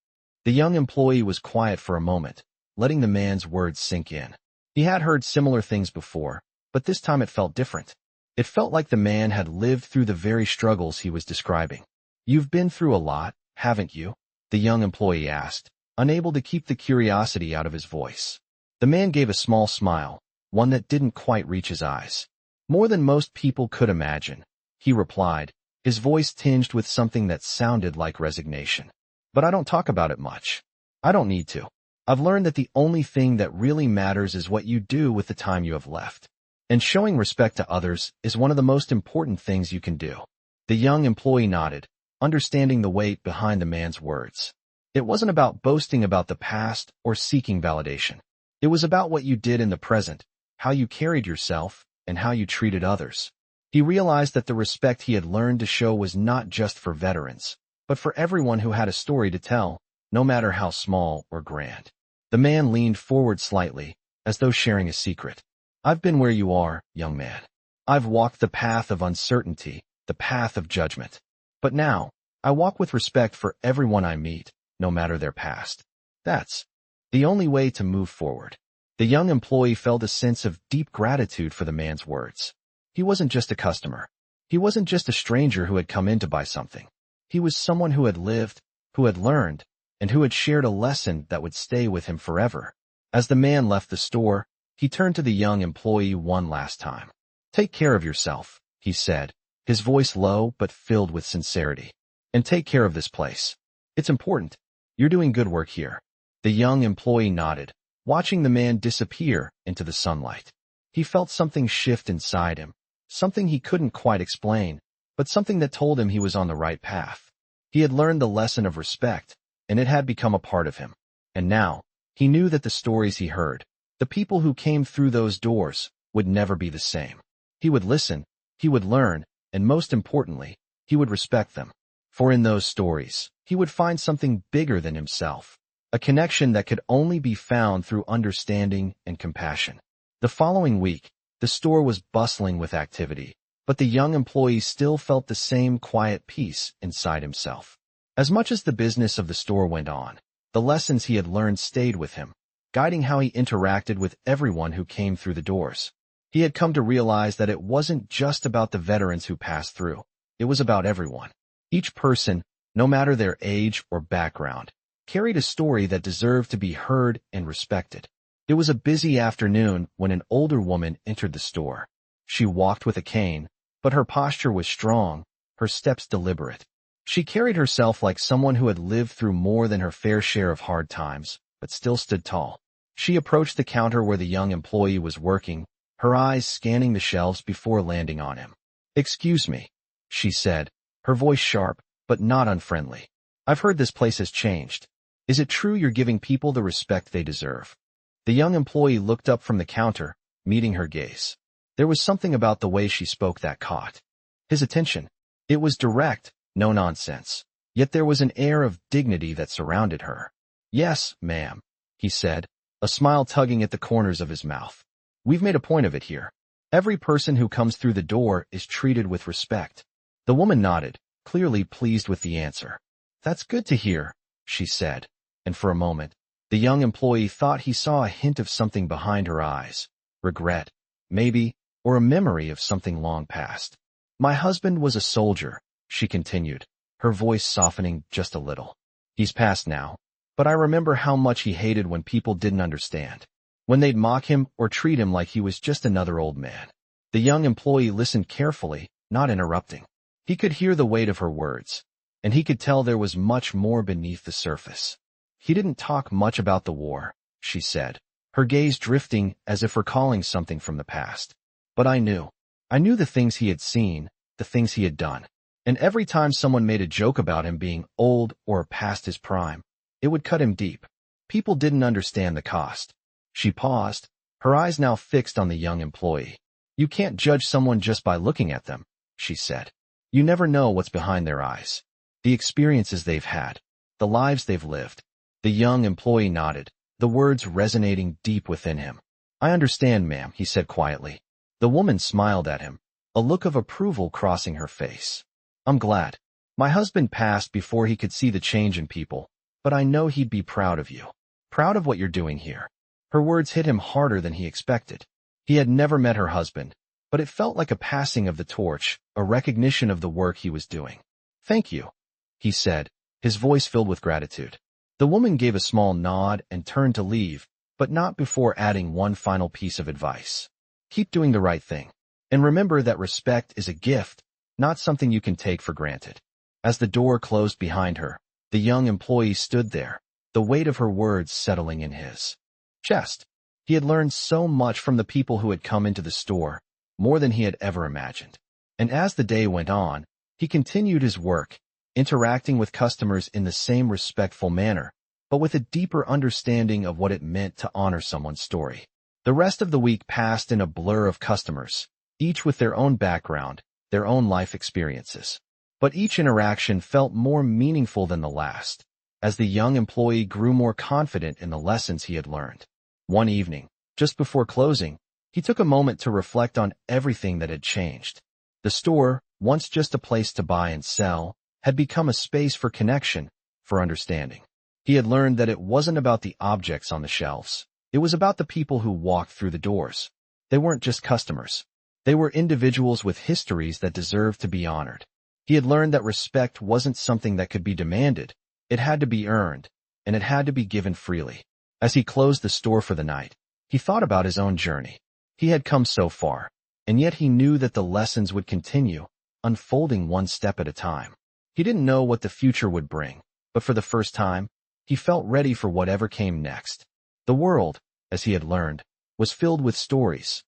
The young employee was quiet for a moment, letting the man's words sink in. He had heard similar things before, but this time it felt different. It felt like the man had lived through the very struggles he was describing. "You've been through a lot, haven't you?" the young employee asked, unable to keep the curiosity out of his voice. The man gave a small smile, one that didn't quite reach his eyes. "More than most people could imagine," he replied, his voice tinged with something that sounded like resignation. "But I don't talk about it much. I don't need to. I've learned that the only thing that really matters is what you do with the time you have left. And showing respect to others is one of the most important things you can do." The young employee nodded, understanding the weight behind the man's words. It wasn't about boasting about the past or seeking validation. It was about what you did in the present, how you carried yourself, and how you treated others. He realized that the respect he had learned to show was not just for veterans, but for everyone who had a story to tell, no matter how small or grand. The man leaned forward slightly, as though sharing a secret. "I've been where you are, young man. I've walked the path of uncertainty, the path of judgment. But now, I walk with respect for everyone I meet, no matter their past. That's the only way to move forward." The young employee felt a sense of deep gratitude for the man's words. He wasn't just a customer. He wasn't just a stranger who had come in to buy something. He was someone who had lived, who had learned, and who had shared a lesson that would stay with him forever. As the man left the store, he turned to the young employee one last time. "Take care of yourself," he said, his voice low but filled with sincerity. "And take care of this place. It's important. You're doing good work here." The young employee nodded, watching the man disappear into the sunlight. He felt something shift inside him, something he couldn't quite explain, but something that told him he was on the right path. He had learned the lesson of respect, and it had become a part of him. And now, he knew that the stories he heard, the people who came through those doors, would never be the same. He would listen, he would learn, and most importantly, he would respect them. For in those stories, he would find something bigger than himself, a connection that could only be found through understanding and compassion. The following week, the store was bustling with activity. but the young employee still felt the same quiet peace inside himself. As much as the business of the store went on, the lessons he had learned stayed with him, guiding how he interacted with everyone who came through the doors. He had come to realize that it wasn't just about the veterans who passed through. It was about everyone. Each person, no matter their age or background, carried a story that deserved to be heard and respected. It was a busy afternoon when an older woman entered the store. She walked with a cane, but her posture was strong, her steps deliberate. She carried herself like someone who had lived through more than her fair share of hard times, but still stood tall. She approached the counter where the young employee was working, her eyes scanning the shelves before landing on him. "Excuse me," she said, her voice sharp, but not unfriendly. "I've heard this place has changed. Is it true you're giving people the respect they deserve?" The young employee looked up from the counter, meeting her gaze. There was something about the way she spoke that caught his attention. It was direct, no nonsense, yet there was an air of dignity that surrounded her. "Yes, ma'am," he said, a smile tugging at the corners of his mouth. "We've made a point of it here. Every person who comes through the door is treated with respect." The woman nodded, clearly pleased with the answer. "That's good to hear," she said, and for a moment, the young employee thought he saw a hint of something behind her eyes. Regret, maybe, or a memory of something long past. "My husband was a soldier," she continued, her voice softening just a little. "He's passed now, but I remember how much he hated when people didn't understand, when they'd mock him or treat him like he was just another old man." The young employee listened carefully, not interrupting. He could hear the weight of her words, and he could tell there was much more beneath the surface. "He didn't talk much about the war," she said, her gaze drifting as if recalling something from the past. "But I knew. I knew the things he had seen, the things he had done. And every time someone made a joke about him being old or past his prime, it would cut him deep. People didn't understand the cost." She paused, her eyes now fixed on the young employee. "You can't judge someone just by looking at them," she said. "You never know what's behind their eyes, the experiences they've had, the lives they've lived." The young employee nodded, the words resonating deep within him. "I understand, ma'am," he said quietly. The woman smiled at him, a look of approval crossing her face. "I'm glad. My husband passed before he could see the change in people, but I know he'd be proud of you. Proud of what you're doing here." Her words hit him harder than he expected. He had never met her husband, but it felt like a passing of the torch, a recognition of the work he was doing. "Thank you," he said, his voice filled with gratitude. The woman gave a small nod and turned to leave, but not before adding one final piece of advice. "Keep doing the right thing. And remember that respect is a gift, not something you can take for granted." As the door closed behind her, the young employee stood there, the weight of her words settling in his chest. He had learned so much from the people who had come into the store, more than he had ever imagined. And as the day went on, he continued his work, interacting with customers in the same respectful manner, but with a deeper understanding of what it meant to honor someone's story. The rest of the week passed in a blur of customers, each with their own background, their own life experiences. But each interaction felt more meaningful than the last, as the young employee grew more confident in the lessons he had learned. One evening, just before closing, he took a moment to reflect on everything that had changed. The store, once just a place to buy and sell, had become a space for connection, for understanding. He had learned that it wasn't about the objects on the shelves. It was about the people who walked through the doors. They weren't just customers. They were individuals with histories that deserved to be honored. He had learned that respect wasn't something that could be demanded. It had to be earned, and it had to be given freely. As he closed the store for the night, he thought about his own journey. He had come so far, and yet he knew that the lessons would continue, unfolding one step at a time. He didn't know what the future would bring, but for the first time, he felt ready for whatever came next. The world, as he had learned, was filled with stories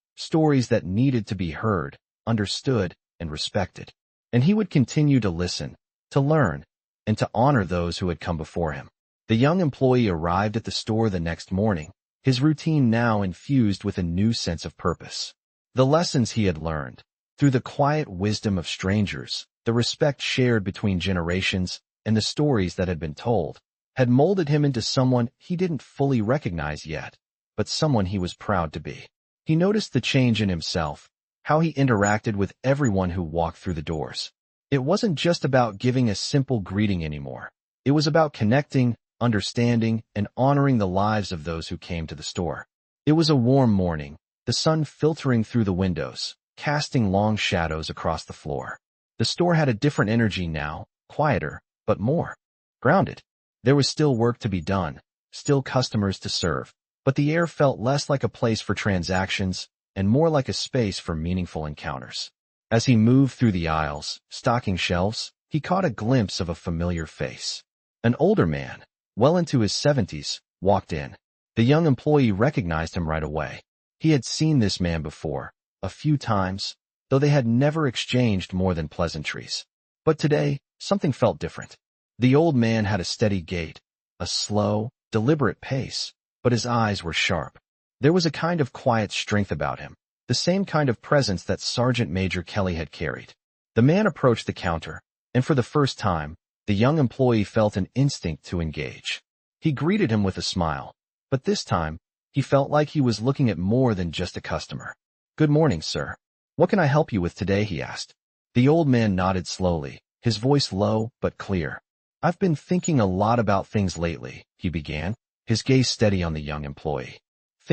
that needed to be heard, understood, and respected. And he would continue to listen, to learn, and to honor those who had come before him. The young employee arrived at the store the next morning, his routine now infused with a new sense of purpose. The lessons he had learned, through the quiet wisdom of strangers, the respect shared between generations, and the stories that had been told, had molded him into someone he didn't fully recognize yet, but someone he was proud to be. He noticed the change in himself, how he interacted with everyone who walked through the doors. It wasn't just about giving a simple greeting anymore. It was about connecting, understanding, and honoring the lives of those who came to the store. It was a warm morning, the sun filtering through the windows, casting long shadows across the floor. The store had a different energy now, quieter, but more grounded. There was still work to be done, still customers to serve, but the air felt less like a place for transactions and more like a space for meaningful encounters. As he moved through the aisles, stocking shelves, he caught a glimpse of a familiar face. An older man, well into his 70s, walked in. The young employee recognized him right away. He had seen this man before, a few times, though they had never exchanged more than pleasantries. But today, something felt different. The old man had a steady gait, a slow, deliberate pace, but his eyes were sharp. There was a kind of quiet strength about him, the same kind of presence that Sergeant Major Kelly had carried. The man approached the counter, and for the first time, the young employee felt an instinct to engage. He greeted him with a smile, but this time, he felt like he was looking at more than just a customer. "Good morning, sir. What can I help you with today?" he asked. The old man nodded slowly, his voice low but clear. "I've been thinking a lot about things lately," he began, his gaze steady on the young employee.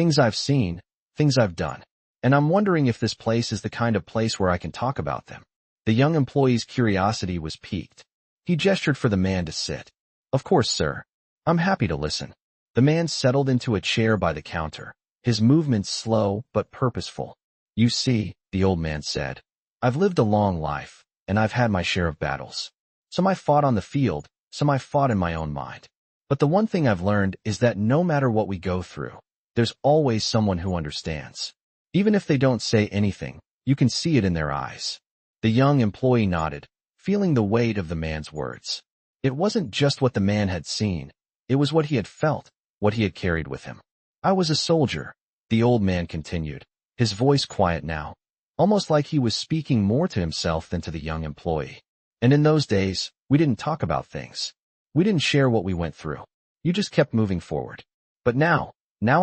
"Things I've seen, things I've done. And I'm wondering if this place is the kind of place where I can talk about them." The young employee's curiosity was piqued. He gestured for the man to sit. "Of course, sir. I'm happy to listen." The man settled into a chair by the counter, his movements slow but purposeful. "You see," the old man said, "I've lived a long life, and I've had my share of battles. Some I fought on the field, some I fought in my own mind. But the one thing I've learned is that no matter what we go through, there's always someone who understands. Even if they don't say anything, you can see it in their eyes." The young employee nodded, feeling the weight of the man's words. It wasn't just what the man had seen, it was what he had felt, what he had carried with him. "I was a soldier," the old man continued, his voice quiet now, almost like he was speaking more to himself than to the young employee. "And in those days, we didn't talk about things. We didn't share what we went through. You just kept moving forward. But now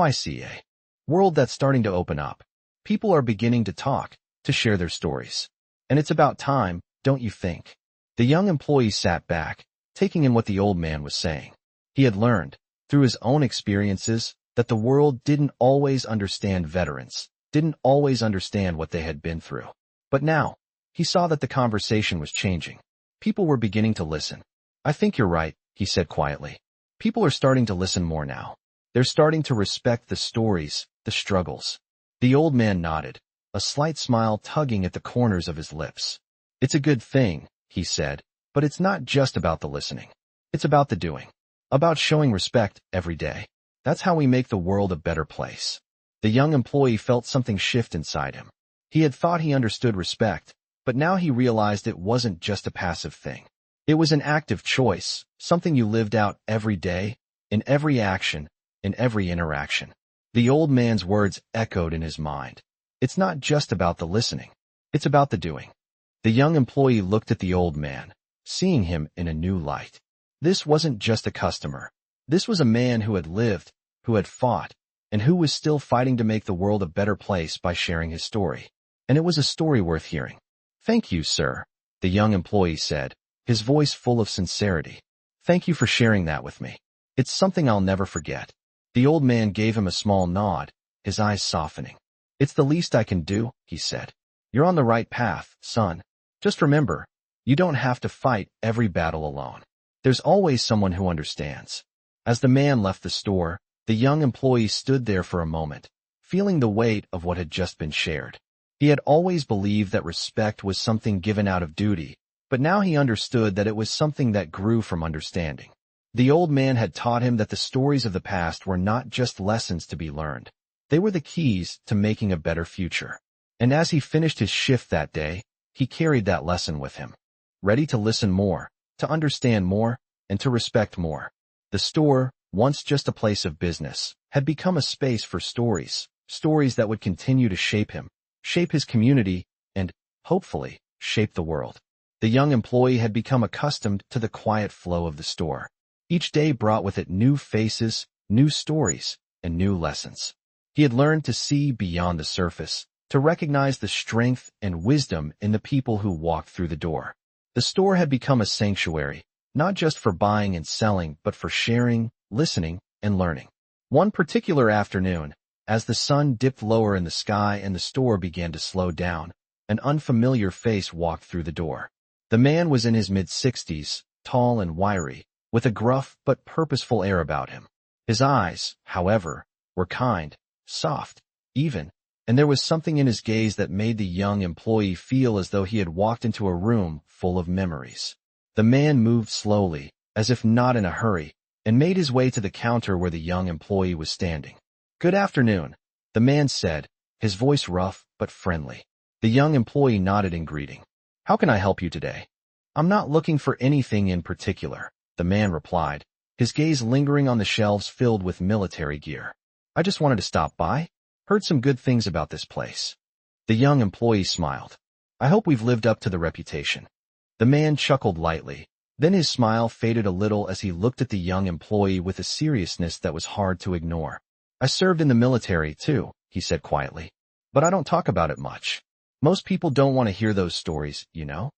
I see a world that's starting to open up. People are beginning to talk, to share their stories. And it's about time, don't you think?" The young employee sat back, taking in what the old man was saying. He had learned, through his own experiences, that the world didn't always understand veterans, didn't always understand what they had been through. But now, he saw that the conversation was changing. People were beginning to listen. "I think you're right," he said quietly. "People are starting to listen more now. They're starting to respect the stories, the struggles." The old man nodded, a slight smile tugging at the corners of his lips. "It's a good thing," he said, "but it's not just about the listening. It's about the doing. About showing respect every day. That's how we make the world a better place." The young employee felt something shift inside him. He had thought he understood respect, but now he realized it wasn't just a passive thing. It was an active choice, something you lived out every day, in every action, in every interaction. The old man's words echoed in his mind. It's not just about the listening. It's about the doing. The young employee looked at the old man, seeing him in a new light. This wasn't just a customer. This was a man who had lived, who had fought, and who was still fighting to make the world a better place by sharing his story. And it was a story worth hearing. "Thank you, sir," the young employee said, his voice full of sincerity. "Thank you for sharing that with me. It's something I'll never forget." The old man gave him a small nod, his eyes softening. "It's the least I can do," he said. "You're on the right path, son. Just remember, you don't have to fight every battle alone. There's always someone who understands." As the man left the store, the young employee stood there for a moment, feeling the weight of what had just been shared. He had always believed that respect was something given out of duty, but now he understood that it was something that grew from understanding. The old man had taught him that the stories of the past were not just lessons to be learned. They were the keys to making a better future. And as he finished his shift that day, he carried that lesson with him. Ready to listen more, to understand more, and to respect more. The store, once just a place of business, had become a space for stories, stories that would continue to shape him, shape his community, and, hopefully, shape the world. The young employee had become accustomed to the quiet flow of the store. Each day brought with it new faces, new stories, and new lessons. He had learned to see beyond the surface, to recognize the strength and wisdom in the people who walked through the door. The store had become a sanctuary, not just for buying and selling, but for sharing, listening, and learning. One particular afternoon, as the sun dipped lower in the sky and the store began to slow down, an unfamiliar face walked through the door. The man was in his mid-60s, tall and wiry, with a gruff but purposeful air about him. His eyes, however, were kind, soft, even, and there was something in his gaze that made the young employee feel as though he had walked into a room full of memories. The man moved slowly, as if not in a hurry, and made his way to the counter where the young employee was standing. "Good afternoon," the man said, his voice rough but friendly. The young employee nodded in greeting. "How can I help you today?" "I'm not looking for anything in particular," the man replied, his gaze lingering on the shelves filled with military gear. "I just wanted to stop by. Heard some good things about this place." The young employee smiled. "I hope we've lived up to the reputation." The man chuckled lightly. Then his smile faded a little as he looked at the young employee with a seriousness that was hard to ignore. "I served in the military, too," he said quietly. "But I don't talk about it much. Most people don't want to hear those stories, you know?"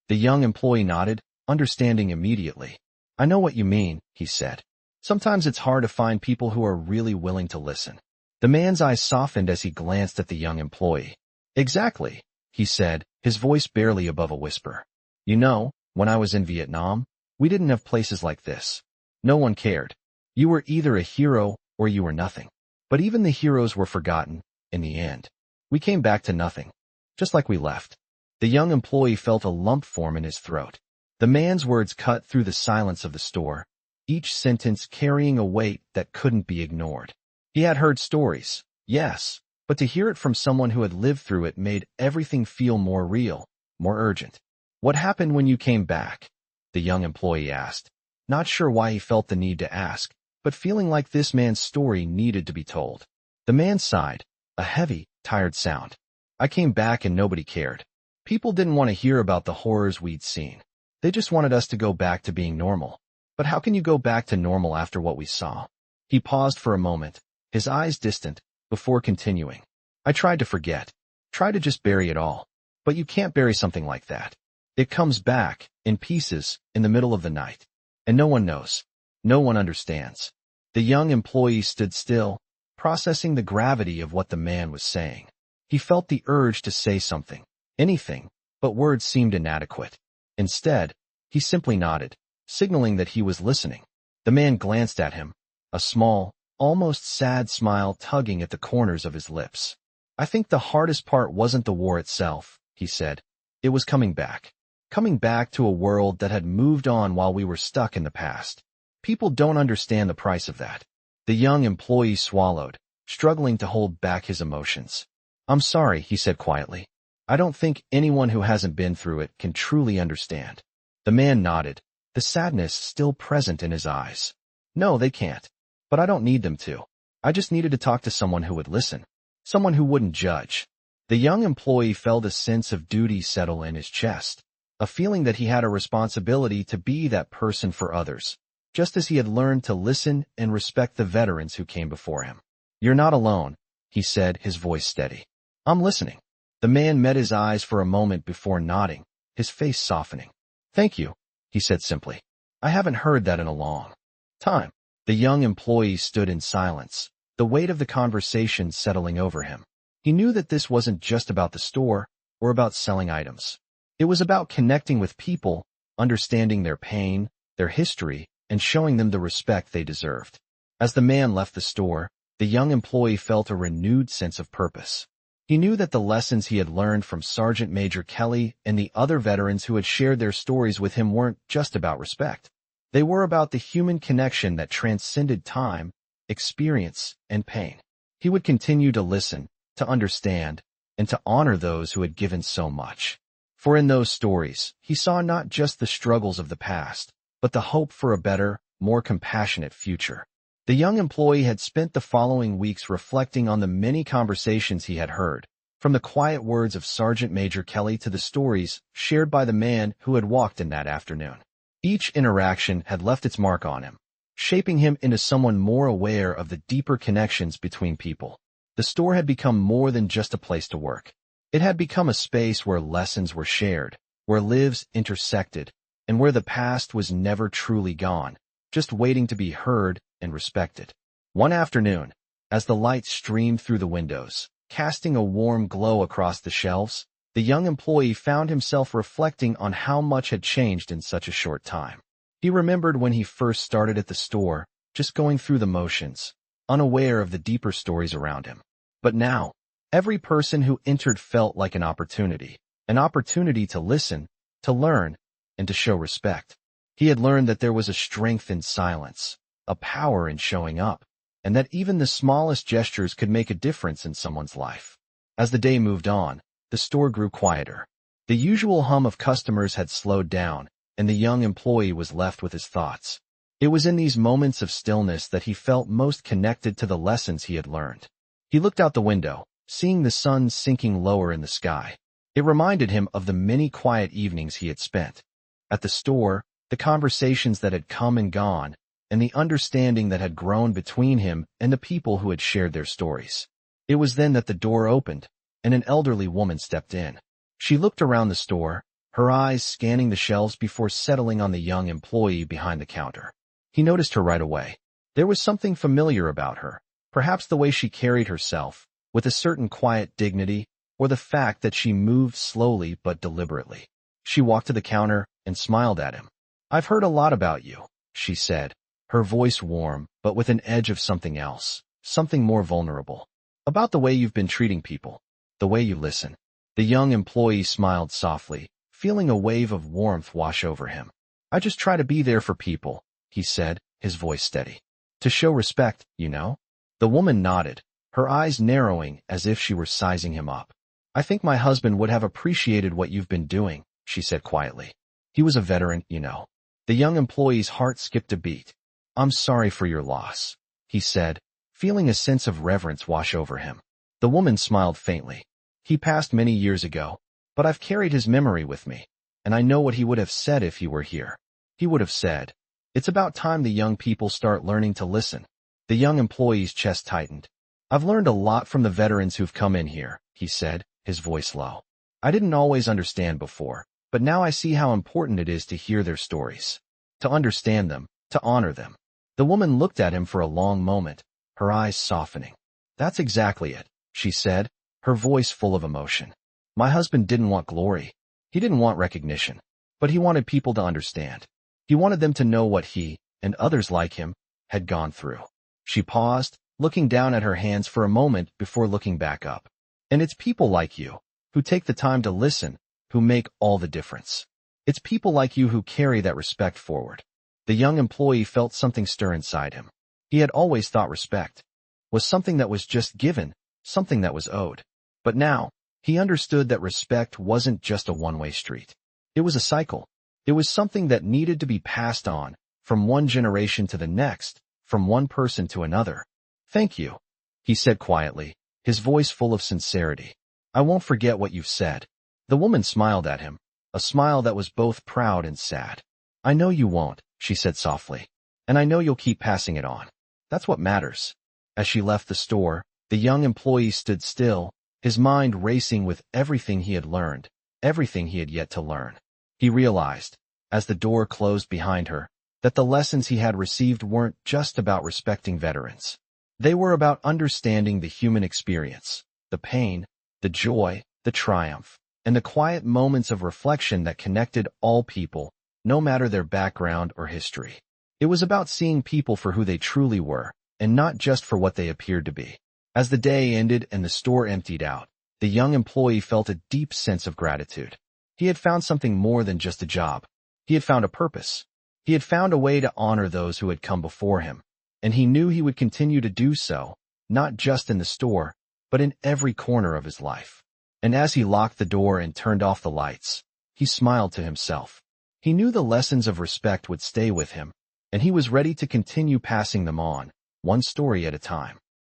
The young employee nodded, understanding immediately. "I know what you mean," he said. "Sometimes it's hard to find people who are really willing to listen." The man's eyes softened as he glanced at the young employee. "Exactly," he said, his voice barely above a whisper. "You know, when I was in Vietnam, we didn't have places like this. No one cared. You were either a hero or you were nothing. But even the heroes were forgotten, in the end. We came back to nothing. Just like we left." The young employee felt a lump form in his throat. The man's words cut through the silence of the store, each sentence carrying a weight that couldn't be ignored. He had heard stories, yes, but to hear it from someone who had lived through it made everything feel more real, more urgent. "What happened when you came back?" the young employee asked, not sure why he felt the need to ask, but feeling like this man's story needed to be told. The man sighed, a heavy, tired sound. "I came back and nobody cared. People didn't want to hear about the horrors we'd seen. They just wanted us to go back to being normal. But how can you go back to normal after what we saw?" He paused for a moment, his eyes distant, before continuing. "I tried to forget. Tried to just bury it all. But you can't bury something like that. It comes back, in pieces, in the middle of the night. And no one knows. No one understands." The young employee stood still, processing the gravity of what the man was saying. He felt the urge to say something, anything, but words seemed inadequate. Instead, he simply nodded, signaling that he was listening. The man glanced at him, a small, almost sad smile tugging at the corners of his lips. "I think the hardest part wasn't the war itself," he said. "It was coming back. Coming back to a world that had moved on while we were stuck in the past. People don't understand the price of that." The young employee swallowed, struggling to hold back his emotions. "I'm sorry," he said quietly. "I don't think anyone who hasn't been through it can truly understand." The man nodded, the sadness still present in his eyes. "No, they can't. But I don't need them to. I just needed to talk to someone who would listen. Someone who wouldn't judge." The young employee felt a sense of duty settle in his chest, a feeling that he had a responsibility to be that person for others, just as he had learned to listen and respect the veterans who came before him. "You're not alone," he said, his voice steady. "I'm listening." The man met his eyes for a moment before nodding, his face softening. "Thank you," he said simply. "I haven't heard that in a long time." The young employee stood in silence, the weight of the conversation settling over him. He knew that this wasn't just about the store or about selling items. It was about connecting with people, understanding their pain, their history, and showing them the respect they deserved. As the man left the store, the young employee felt a renewed sense of purpose. He knew that the lessons he had learned from Sergeant Major Kelly and the other veterans who had shared their stories with him weren't just about respect. They were about the human connection that transcended time, experience, and pain. He would continue to listen, to understand, and to honor those who had given so much. For in those stories, he saw not just the struggles of the past, but the hope for a better, more compassionate future. The young employee had spent the following weeks reflecting on the many conversations he had heard, from the quiet words of Sergeant Major Kelly to the stories shared by the man who had walked in that afternoon. Each interaction had left its mark on him, shaping him into someone more aware of the deeper connections between people. The store had become more than just a place to work. It had become a space where lessons were shared, where lives intersected, and where the past was never truly gone, just waiting to be heard and respected. One afternoon, as the light streamed through the windows, casting a warm glow across the shelves, the young employee found himself reflecting on how much had changed in such a short time. He remembered when he first started at the store, just going through the motions, unaware of the deeper stories around him. But now, every person who entered felt like an opportunity to listen, to learn, and to show respect. He had learned that there was a strength in silence, a power in showing up, and that even the smallest gestures could make a difference in someone's life. As the day moved on, the store grew quieter. The usual hum of customers had slowed down, and the young employee was left with his thoughts. It was in these moments of stillness that he felt most connected to the lessons he had learned. He looked out the window, seeing the sun sinking lower in the sky. It reminded him of the many quiet evenings he had spent. At the store, the conversations that had come and gone, and the understanding that had grown between him and the people who had shared their stories. It was then that the door opened, and an elderly woman stepped in. She looked around the store, her eyes scanning the shelves before settling on the young employee behind the counter. He noticed her right away. There was something familiar about her, perhaps the way she carried herself, with a certain quiet dignity, or the fact that she moved slowly but deliberately. She walked to the counter and smiled at him. "I've heard a lot about you," she said, her voice warm, but with an edge of something else, something more vulnerable. "About the way you've been treating people, the way you listen." The young employee smiled softly, feeling a wave of warmth wash over him. "I just try to be there for people," he said, his voice steady. "To show respect, you know." The woman nodded, her eyes narrowing as if she were sizing him up. "I think my husband would have appreciated what you've been doing," she said quietly. "He was a veteran, you know." The young employee's heart skipped a beat. "I'm sorry for your loss," he said, feeling a sense of reverence wash over him. The woman smiled faintly. "He passed many years ago, but I've carried his memory with me, and I know what he would have said if he were here. He would have said, 'It's about time the young people start learning to listen.'" The young employee's chest tightened. "I've learned a lot from the veterans who've come in here," he said, his voice low. "I didn't always understand before, but now I see how important it is to hear their stories, to understand them, to honor them." The woman looked at him for a long moment, her eyes softening. "That's exactly it," she said, her voice full of emotion. "My husband didn't want glory. He didn't want recognition, but he wanted people to understand. He wanted them to know what he, and others like him, had gone through." She paused, looking down at her hands for a moment before looking back up. "And it's people like you, who take the time to listen, who make all the difference. It's people like you who carry that respect forward." The young employee felt something stir inside him. He had always thought respect was something that was just given, something that was owed. But now, he understood that respect wasn't just a one-way street. It was a cycle. It was something that needed to be passed on, from one generation to the next, from one person to another. "Thank you," he said quietly, his voice full of sincerity. "I won't forget what you've said." The woman smiled at him, a smile that was both proud and sad. "I know you won't," she said softly, "and I know you'll keep passing it on. That's what matters." As she left the store, the young employee stood still, his mind racing with everything he had learned, everything he had yet to learn. He realized, as the door closed behind her, that the lessons he had received weren't just about respecting veterans. They were about understanding the human experience, the pain, the joy, the triumph, and the quiet moments of reflection that connected all people, no matter their background or history. It was about seeing people for who they truly were, and not just for what they appeared to be. As the day ended and the store emptied out, the young employee felt a deep sense of gratitude. He had found something more than just a job. He had found a purpose. He had found a way to honor those who had come before him, and he knew he would continue to do so, not just in the store, but in every corner of his life. And as he locked the door and turned off the lights, he smiled to himself. He knew the lessons of respect would stay with him, and he was ready to continue passing them on, one story at a time.